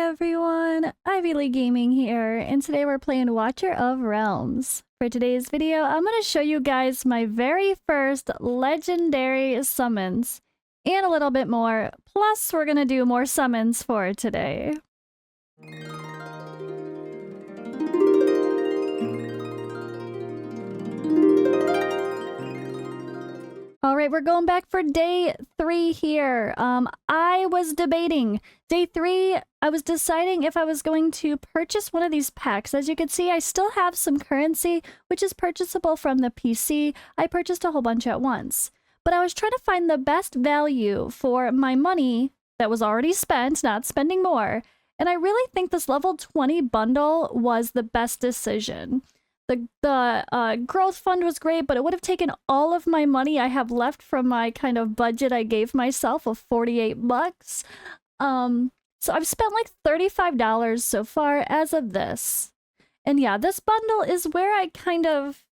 everyone, Ivy Lee Gaming here, and today we're playing Watcher of Realms. For today's video, I'm going to show you guys my very first legendary summons, and a little bit more, plus we're going to do more summons for today. All right, we're going back for day 3 here. I was debating. Day 3, I was deciding if I was going to purchase one of these packs. As you can see, I still have some currency, which is purchasable from the PC. I purchased a whole bunch at once. But I was trying to find the best value for my money that was already spent, not spending more. And I really think this level 20 bundle was the best decision. The growth fund was great, but it would have taken all of my money I have left from my kind of budget I gave myself of 48 bucks. So I've spent like $35 so far as of this. And yeah, this bundle is where I kind of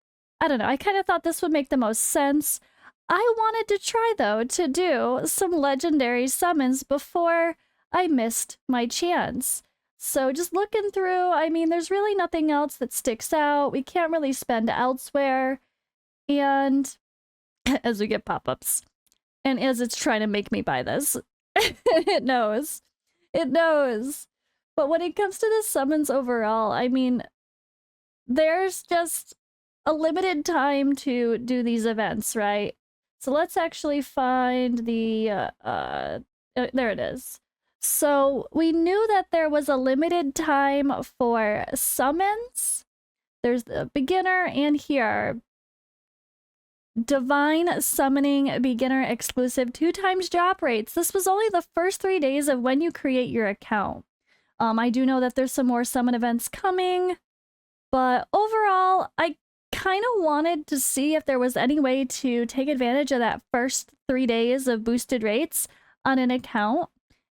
thought this would make the most sense. I wanted to try, though, to do some legendary summons before I missed my chance. So just looking through, I mean, there's really nothing else that sticks out. We can't really spend elsewhere. And as we get pop-ups, and as it's trying to make me buy this, it knows. It knows. But when it comes to the summons overall, I mean, there's just a limited time to do these events, right? So let's actually find the, there it is. So we knew that there was a limited time for summons. There's the beginner and here. Divine Summoning Beginner Exclusive 2x drop rates. This was only the first 3 days of when you create your account. I do know that there's some more summon events coming, but overall, I kind of wanted to see if there was any way to take advantage of that first 3 days of boosted rates on an account.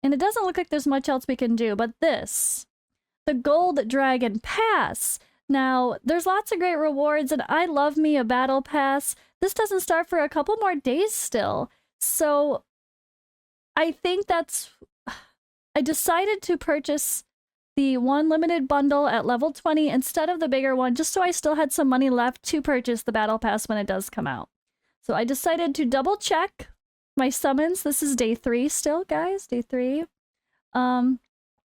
And it doesn't look like there's much else we can do, but this, the Gold Dragon Pass. Now, there's lots of great rewards, and I love me a battle pass. This doesn't start for a couple more days still. So I think I decided to purchase the one limited bundle at level 20 instead of the bigger one, just so I still had some money left to purchase the battle pass when it does come out. So I decided to double check my summons. This is day 3 still, guys. Day 3.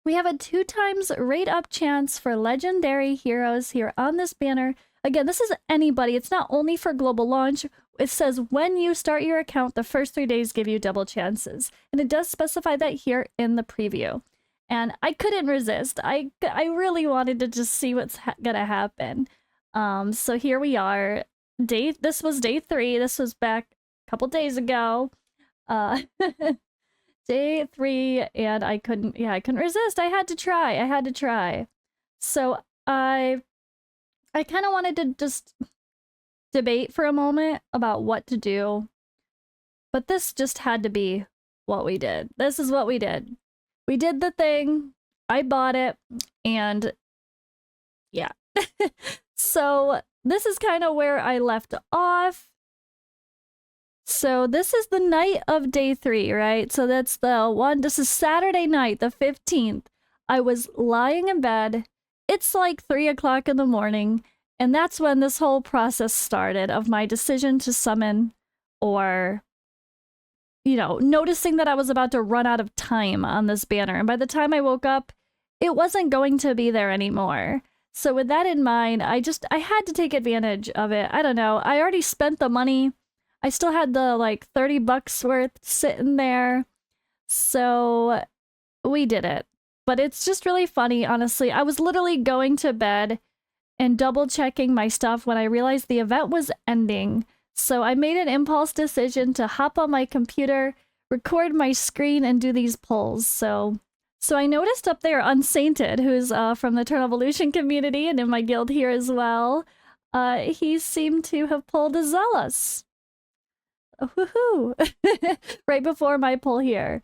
We have a 2x rate up chance for legendary heroes here on this banner. Again, this is anybody. It's not only for global launch. It says when you start your account, the first 3 days give you double chances. And it does specify that here in the preview. And I couldn't resist. I really wanted to just see what's gonna happen. So here we are. This was day 3. This was back a couple days ago. Day 3, and I couldn't resist. I had to try. So I kind of wanted to just debate for a moment about what to do, but this just had to be what we did. This is what we did. We did the thing. I bought it, and yeah. So this is kind of where I left off. So this is the night of day 3, right? So that's this is Saturday night, the 15th. I was lying in bed. It's like 3 o'clock in the morning. And that's when this whole process started of my decision to summon, or, you know, noticing that I was about to run out of time on this banner. And by the time I woke up, it wasn't going to be there anymore. So with that in mind, I had to take advantage of it. I don't know. I already spent the money. I still had the like 30 bucks worth sitting there. So we did it. But it's just really funny, honestly. I was literally going to bed and double checking my stuff when I realized the event was ending. So I made an impulse decision to hop on my computer, record my screen, and do these pulls. So I noticed up there Unsainted, who's from the Eternal Evolution community and in my guild here as well. He seemed to have pulled a Zealous. Woohoo! Right before my pull here.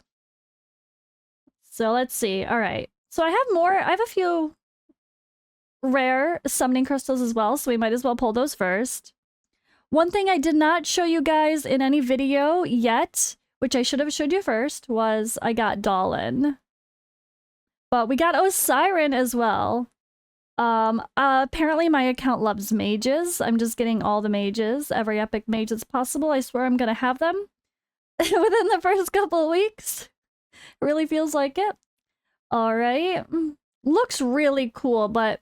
So let's see. All right. So I have a few rare summoning crystals as well, so we might as well pull those first. One thing I did not show you guys in any video yet, which I should have showed you first, was I got Dallin. But we got Osiren as well. Apparently my account loves mages. I'm just getting all the mages, every epic mage that's possible. I swear I'm gonna have them within the first couple of weeks. It really feels like it. All right. Looks really cool, but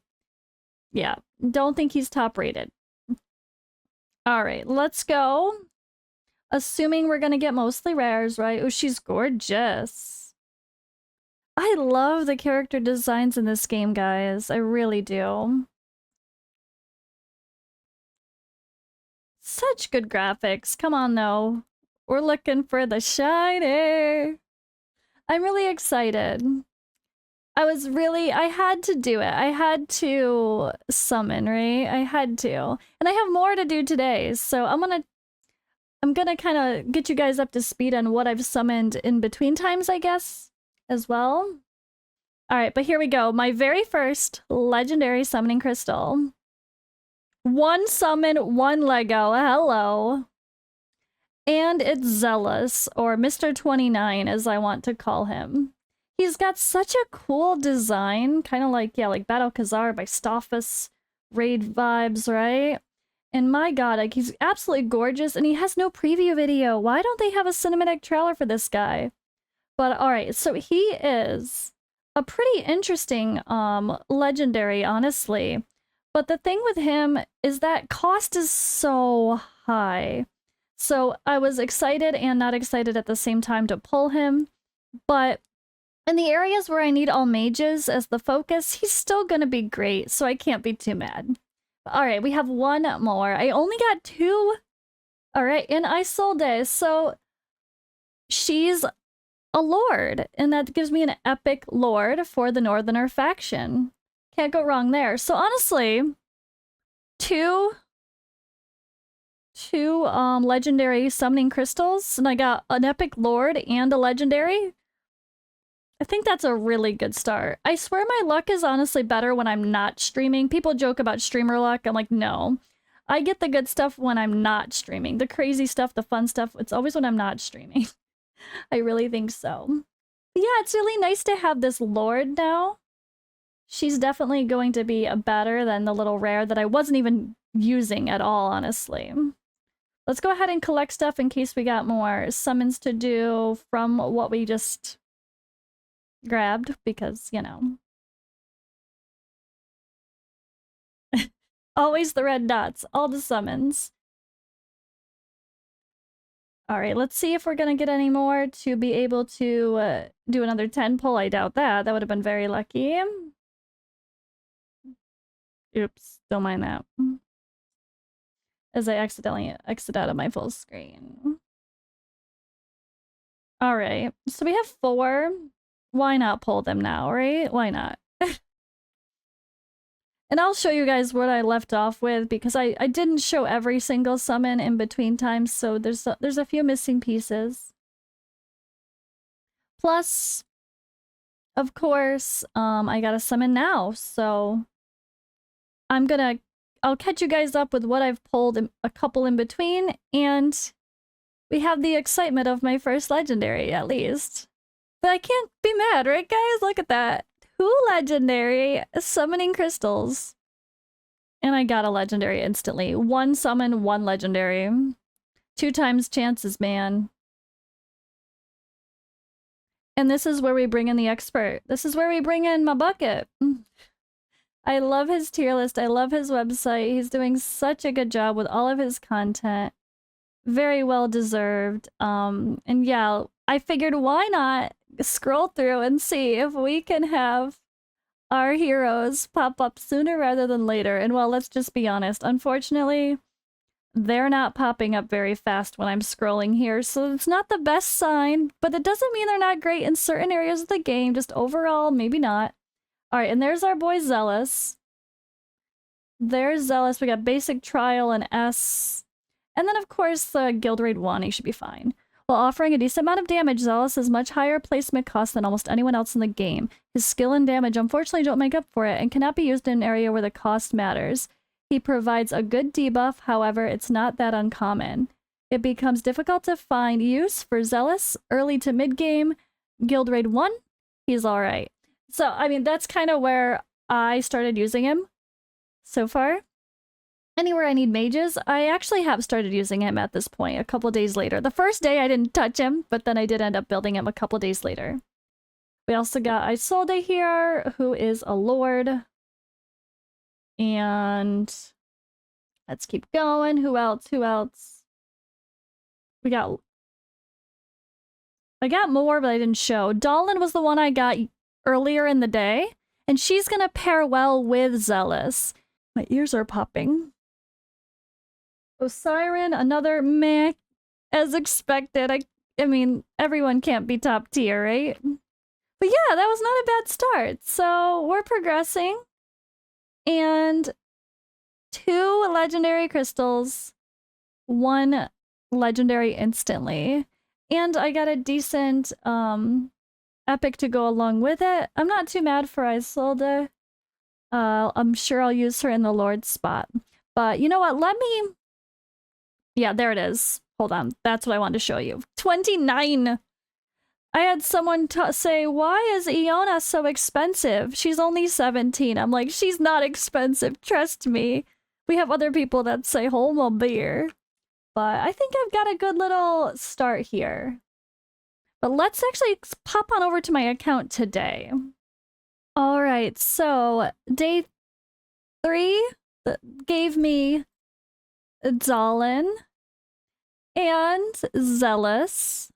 yeah, don't think he's top rated. All right, let's go. Assuming we're gonna get mostly rares, right? Oh, she's gorgeous. I love the character designs in this game, guys. I really do. Such good graphics. Come on, though. We're looking for the shiner. I'm really excited. I had to do it. I had to summon, right? I had to. And I have more to do today, so I'm gonna kind of get you guys up to speed on what I've summoned in between times, I guess, as well. All right, but here we go. My very first legendary summoning crystal. One summon, one Lego. Hello. And it's Zealous, or Mr. 29, as I want to call him. He's got such a cool design, kind of like, yeah, like Battle Khazar by Stophus raid vibes, right? And my god, like, he's absolutely gorgeous, and he has no preview video. Why don't they have a cinematic trailer for this guy? But alright, so he is a pretty interesting legendary, honestly. But the thing with him is that cost is so high. So I was excited and not excited at the same time to pull him. But in the areas where I need all mages as the focus, he's still gonna be great, so I can't be too mad. Alright, we have one more. I only got 2. Alright, and Isolde. So she's a lord, and that gives me an epic lord for the Northerner faction. Can't go wrong there. So honestly, two legendary summoning crystals, and I got an epic lord and a legendary. I think that's a really good start. I swear my luck is honestly better when I'm not streaming. People joke about streamer luck. I'm like, no. I get the good stuff when I'm not streaming. The crazy stuff, the fun stuff, it's always when I'm not streaming. I really think so. But yeah, it's really nice to have this lord now. She's definitely going to be better than the little rare that I wasn't even using at all, honestly. Let's go ahead and collect stuff in case we got more summons to do from what we just grabbed, because, you know. Always the red dots, all the summons. All right, let's see if we're gonna get any more to be able to do another 10 pull. I doubt that. That would have been very lucky. Oops, don't mind that. As I accidentally exit out of my full screen. All right, so we have 4. Why not pull them now, right? Why not? And I'll show you guys what I left off with, because I didn't show every single summon in between times, so there's a few missing pieces. Plus, of course, I gotta summon now, so I'll catch you guys up with what I've pulled a couple in between, and we have the excitement of my first legendary, at least. But I can't be mad, right, guys? Look at that. 2 legendary summoning crystals. And I got a legendary instantly. 1 summon, 1 legendary. 2 times chances, man. And this is where we bring in the expert. This is where we bring in my bucket. I love his tier list. I love his website. He's doing such a good job with all of his content. Very well deserved. And yeah, I figured why not scroll through and see if we can have our heroes pop up sooner rather than later. And well, let's just be honest. Unfortunately, they're not popping up very fast when I'm scrolling here, so it's not the best sign, but it doesn't mean they're not great in certain areas of the game, just overall, maybe not. Alright, and there's our boy Zealous. There's Zealous. We got basic trial and S. And then, of course, the guild raid 1, he should be fine. While offering a decent amount of damage, Zealous has much higher placement cost than almost anyone else in the game. His skill and damage unfortunately don't make up for it and cannot be used in an area where the cost matters. He provides a good debuff, however, it's not that uncommon. It becomes difficult to find use for Zealous early to mid-game. Guild raid 1, he's alright. So, I mean, that's kind of where I started using him so far. Anywhere I need mages, I actually have started using him at this point a couple days later. The first day I didn't touch him, but then I did end up building him a couple days later. We also got Isolde here, who is a lord. And let's keep going. Who else? Who else? I got more, but I didn't show. Dallin was the one I got earlier in the day, and she's gonna pair well with Zealous. My ears are popping. Osiren, another meh, as expected. I mean, everyone can't be top tier, right? But yeah, that was not a bad start. So we're progressing. And 2 legendary crystals, 1 legendary instantly. And I got a decent epic to go along with it. I'm not too mad for Isolde. I'm sure I'll use her in the Lord spot. But you know what? Let me... Yeah, there it is. Hold on. That's what I wanted to show you. 29! I had someone say, why is Iona so expensive? She's only 17. I'm like, she's not expensive. Trust me. We have other people that say, hold on beer. But I think I've got a good little start here. But let's actually pop on over to my account today. All right, so day 3 gave me Dallin and Zealous,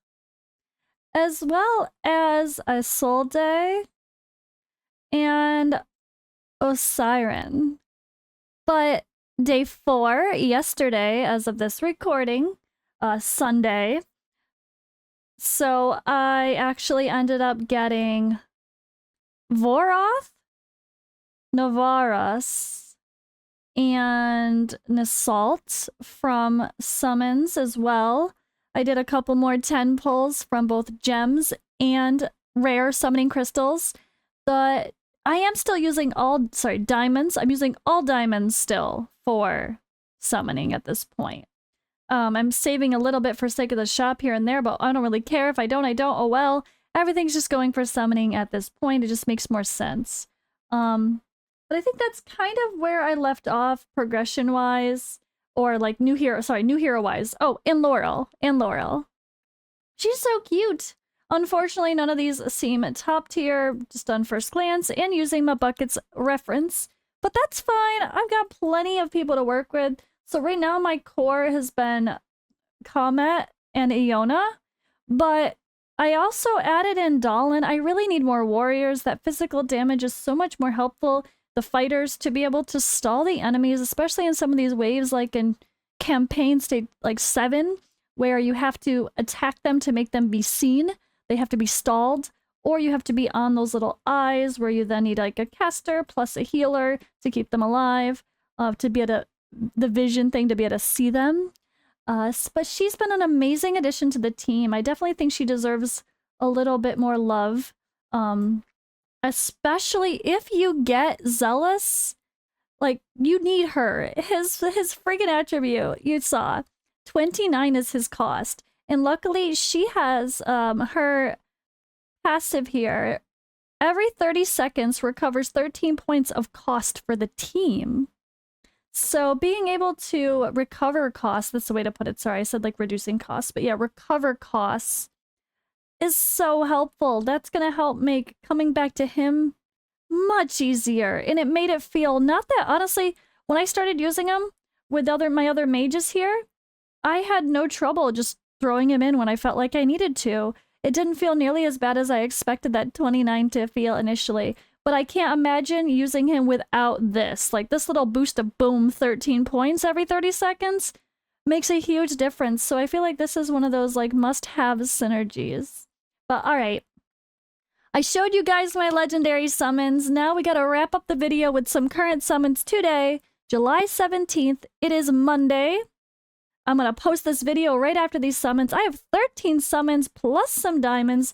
as well as Isolde and Osiren. But day 4, yesterday, as of this recording, Sunday, so I actually ended up getting Voroth, Navaras, and Nasalt from summons as well. I did a couple more 10 pulls from both gems and rare summoning crystals. I am still using diamonds. I'm using all diamonds still for summoning at this point. I'm saving a little bit for sake of the shop here and there, but I don't really care. If I don't, I don't. Oh well. Everything's just going for summoning at this point. It just makes more sense. But I think that's kind of where I left off progression-wise. Or like new hero-wise. Oh, and Laurel. She's so cute. Unfortunately, none of these seem top tier, just on first glance, and using my buckets reference. But that's fine. I've got plenty of people to work with. So right now my core has been Comet and Iona, but I also added in Dallin. I really need more warriors. That physical damage is so much more helpful. The fighters to be able to stall the enemies, especially in some of these waves, like in campaign stage like 7, where you have to attack them to make them be seen. They have to be stalled, or you have to be on those little eyes where you then need like a caster plus a healer to keep them alive, to be able to, the vision thing to be able to see them. But she's been an amazing addition to the team. I definitely think she deserves a little bit more love. Especially if you get Zealous, like, you need her. His friggin' attribute, you saw. 29 is his cost. And luckily, she has her passive here. Every 30 seconds recovers 13 points of cost for the team. So being able to recover costs, that's the way to put it. Sorry, I said like reducing costs. But yeah, recover costs is so helpful. That's going to help make coming back to him much easier. And it made it feel, not that, honestly, when I started using him with my other mages here, I had no trouble just throwing him in when I felt like I needed to. It didn't feel nearly as bad as I expected that 29 to feel initially. But I can't imagine using him without this. Like, this little boost of boom, 13 points every 30 seconds makes a huge difference. So I feel like this is one of those, like, must-have synergies. But alright. I showed you guys my legendary summons. Now we gotta wrap up the video with some current summons today, July 17th. It is Monday. I'm gonna post this video right after these summons. I have 13 summons plus some diamonds.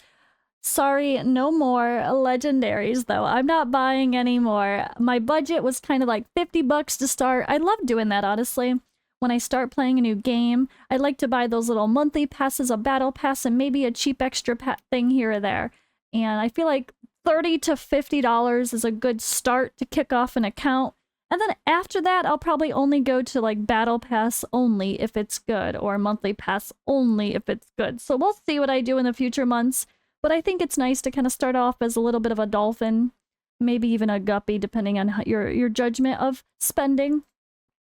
Sorry, no more legendaries though. I'm not buying any more. My budget was kind of like 50 bucks to start. I love doing that, honestly. When I start playing a new game, I like to buy those little monthly passes, a battle pass, and maybe a cheap extra thing here or there. And I feel like $30 to $50 is a good start to kick off an account. And then after that, I'll probably only go to like Battle Pass only if it's good, or Monthly Pass only if it's good. So we'll see what I do in the future months. But I think it's nice to kind of start off as a little bit of a dolphin, maybe even a guppy, depending on your judgment of spending,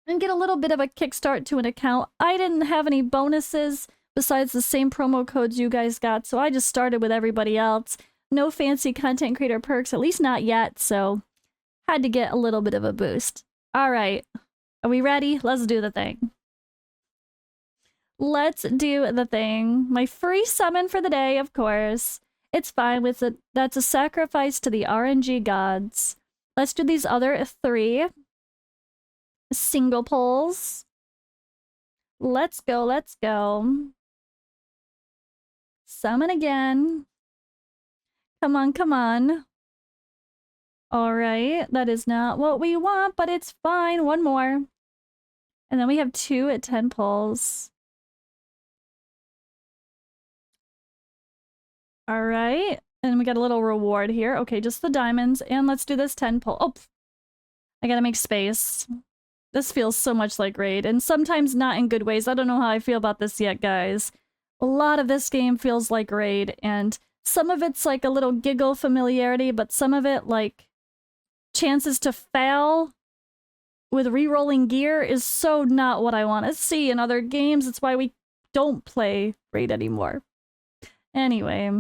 and get a little bit of a kickstart to an account. I didn't have any bonuses besides the same promo codes you guys got, so I just started with everybody else. No fancy content creator perks, at least not yet, so had to get a little bit of a boost. All right, are we ready? Let's do the thing. Let's do the thing. My free summon for the day, of course. It's fine with it. That's a sacrifice to the RNG gods. Let's do these other 3 single pulls. Let's go, let's go. Summon again. Come on, come on. All right, that is not what we want, but it's fine. One more. And then we have 2 at 10 pulls. All right, and we got a little reward here. Okay, just the diamonds, and let's do this 10 pull. Oh, I gotta make space. This feels so much like Raid, and sometimes not in good ways. I don't know how I feel about this yet, guys. A lot of this game feels like Raid, and some of it's like a little giggle familiarity, but some of it, like, chances to fail with re-rolling gear is so not what I want to see in other games. It's why we don't play Raid anymore. Anyway,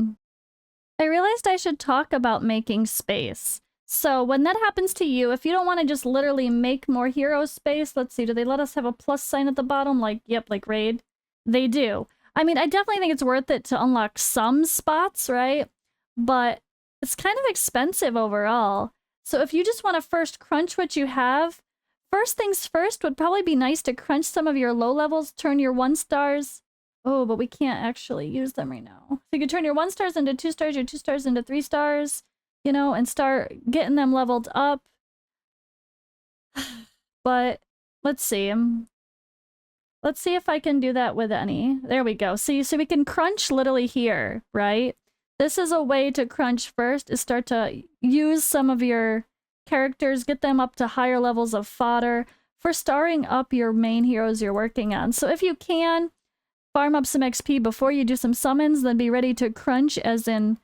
I realized I should talk about making space. So when that happens to you, if you don't want to just literally make more hero space, let's see, do they let us have a plus sign at the bottom? Like, yep, like Raid. They do. I mean, I definitely think it's worth it to unlock some spots, right? But it's kind of expensive overall. So if you just want to first crunch what you have, first things first would probably be nice to crunch some of your low levels, turn your 1 stars. Oh, but we can't actually use them right now. So you can turn your 1 stars into 2 stars, your 2 stars into 3 stars, you know, and start getting them leveled up. But let's see. Let's see if I can do that with any. There we go. See, so we can crunch literally here, right? This is a way to crunch first, is start to use some of your characters, get them up to higher levels of fodder for starring up your main heroes you're working on. So if you can, farm up some XP before you do some summons, then be ready to crunch as in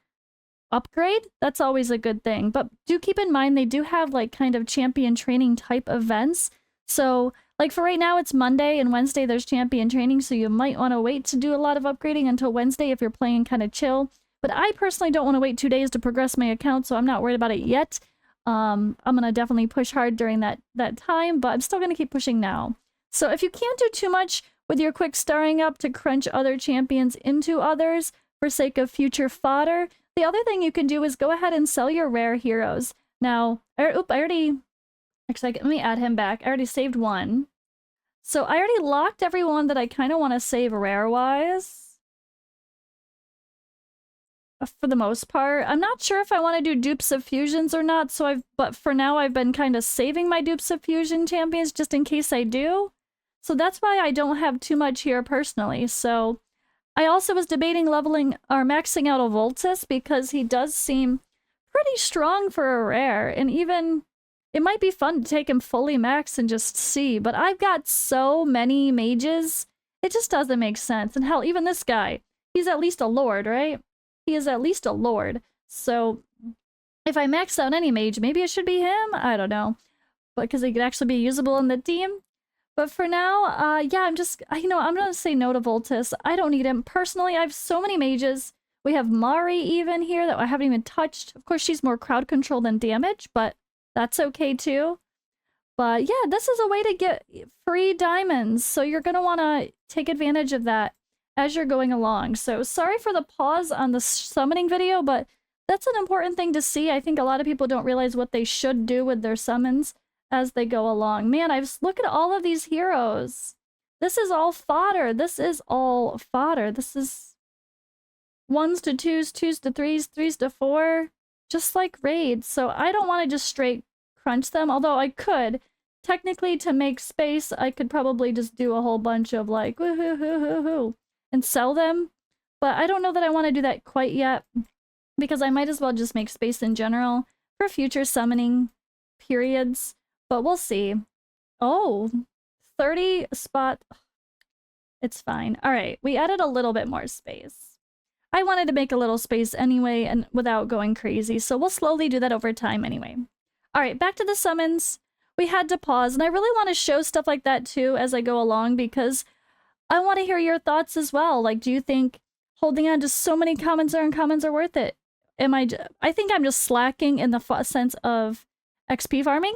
upgrade. That's always a good thing. But do keep in mind they do have like kind of champion training type events. So like for right now it's Monday, and Wednesday there's champion training, so you might want to wait to do a lot of upgrading until Wednesday if you're playing kind of chill. But I personally don't want to wait 2 days to progress my account, so I'm not worried about it yet. I'm going to definitely push hard during that time, but I'm still going to keep pushing now. So if you can't do too much with your quick starring up to crunch other champions into others for sake of future fodder, the other thing you can do is go ahead and sell your rare heroes. Now, I already... Actually, let me add him back. I already saved 1. So I already locked everyone that I kind of want to save rare-wise. For the most part. I'm not sure if I want to do dupes of fusions or not, but for now I've been kind of saving my dupes of fusion champions just in case I do. So that's why I don't have too much here personally. So I also was debating leveling or maxing out a Voltus because he does seem pretty strong for a rare, and even it might be fun to take him fully max and just see, but I've got so many mages, it just doesn't make sense. And hell, even this guy, he's at least a lord, right? He is at least a lord. So if I max out any mage, maybe it should be him? I don't know. But because he could actually be usable in the team. But for now, yeah, I'm going to say no to Voltus. I don't need him. Personally, I have so many mages. We have Mari even here that I haven't even touched. Of course, she's more crowd control than damage, but that's okay too. But yeah, this is a way to get free diamonds. So you're going to want to take advantage of that as you're going along. So sorry for the pause on the summoning video, but that's an important thing to see. I think a lot of people don't realize what they should do with their summons as they go along. Man, look at all of these heroes. This is all fodder. This is all fodder. This is 1s to 2s, 2s to 3s, 3s to 4, just like Raid. So I don't want to just straight crunch them, although I could. Technically, to make space, I could probably just do a whole bunch of like, woohoo, hoo, hoo, hoo, and sell them. But I don't know that I want to do that quite yet. because I might as well just make space in general for future summoning periods, but we'll see. Oh, 30 spot. It's fine. All right, we added a little bit more space. I wanted to make a little space anyway and without going crazy, so we'll slowly do that over time anyway. All right, back to the summons. We had to pause, and I really want to show stuff like that too as I go along because I want to hear your thoughts as well. Like, do you think holding on to so many commons or uncommons are worth it? I think I'm just slacking in the sense of XP farming.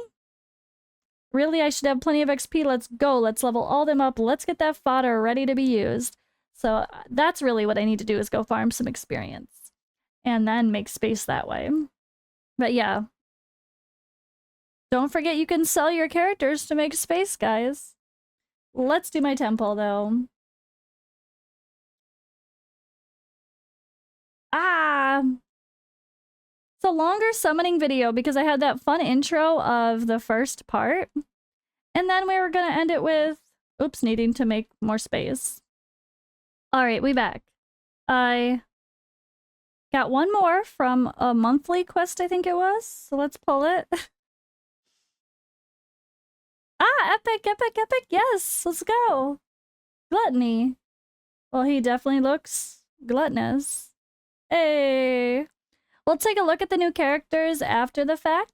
Really, I should have plenty of XP. Let's go. Let's level all them up. Let's get that fodder ready to be used. So that's really what I need to do is go farm some experience and then make space that way. But yeah. Don't forget you can sell your characters to make space, guys. Let's do my temple, though. Ah! It's a longer summoning video because I had that fun intro of the first part. And then we were gonna end it with, oops, needing to make more space. Alright, we back. I got one more from a monthly quest, I think it was. So let's pull it. Ah, epic, epic, epic. Yes, let's go. Gluttony. Well, he definitely looks gluttonous. Hey. We'll take a look at the new characters after the fact.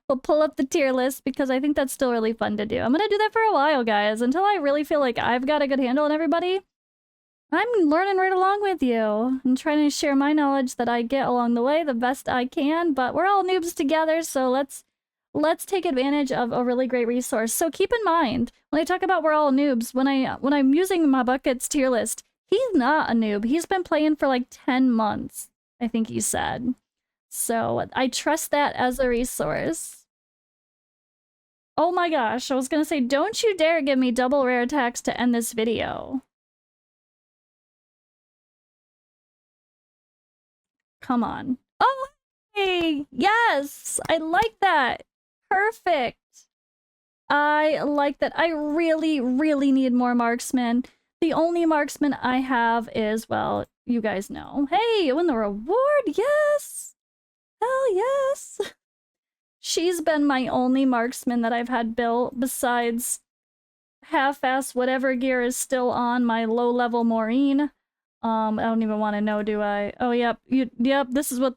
We'll pull up the tier list because I think that's still really fun to do. I'm gonna do that for a while, guys, until I really feel like I've got a good handle on everybody. I'm learning right along with you. I'm trying to share my knowledge that I get along the way the best I can, but we're all noobs together, so let's take advantage of a really great resource. So keep in mind, when I talk about we're all noobs, when I'm using my buckets tier list, he's not a noob. He's been playing for like 10 months, I think he said. So I trust that as a resource. Oh my gosh, I was gonna say, don't you dare give me double rare attacks to end this video. Come on. Oh, hey! Yes! I like that! Perfect! I like that. I really, really need more marksmen. The only marksman I have is, well, you guys know. Hey, win the reward! Yes! Hell yes! She's been my only marksman that I've had built besides half-ass whatever gear is still on my low-level Maureen. I don't even want to know, do I? Oh, yep. Yep, this is what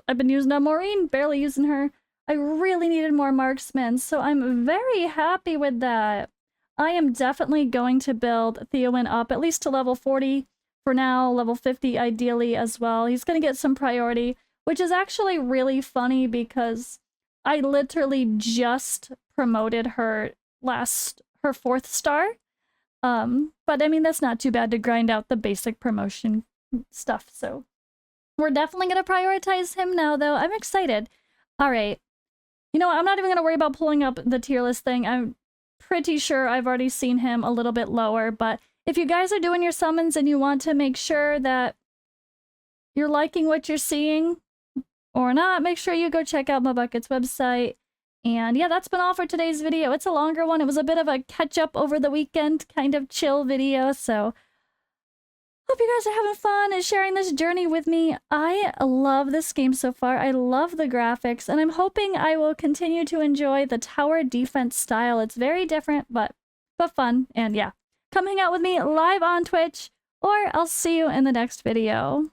I've been using on Maureen. Barely using her. I really needed more marksmen, so I'm very happy with that. I am definitely going to build Theowen up, at least to level 40 for now, level 50 ideally as well. He's going to get some priority, which is actually really funny because I literally just promoted her her 4th star. But I mean, that's not too bad to grind out the basic promotion stuff, so we're definitely going to prioritize him now, though. I'm excited. All right. You know what? I'm not even going to worry about pulling up the tier list thing. I'm pretty sure I've already seen him a little bit lower, but if you guys are doing your summons and you want to make sure that you're liking what you're seeing or not, make sure you go check out my Buckets website. And yeah, that's been all for today's video. It's a longer one. It was a bit of a catch-up over the weekend, kind of chill video, so hope you guys are having fun and sharing this journey with me. I love this game so far. I love the graphics, and I'm hoping I will continue to enjoy the tower defense style. It's very different, but fun. And yeah, come hang out with me live on Twitch, or I'll see you in the next video.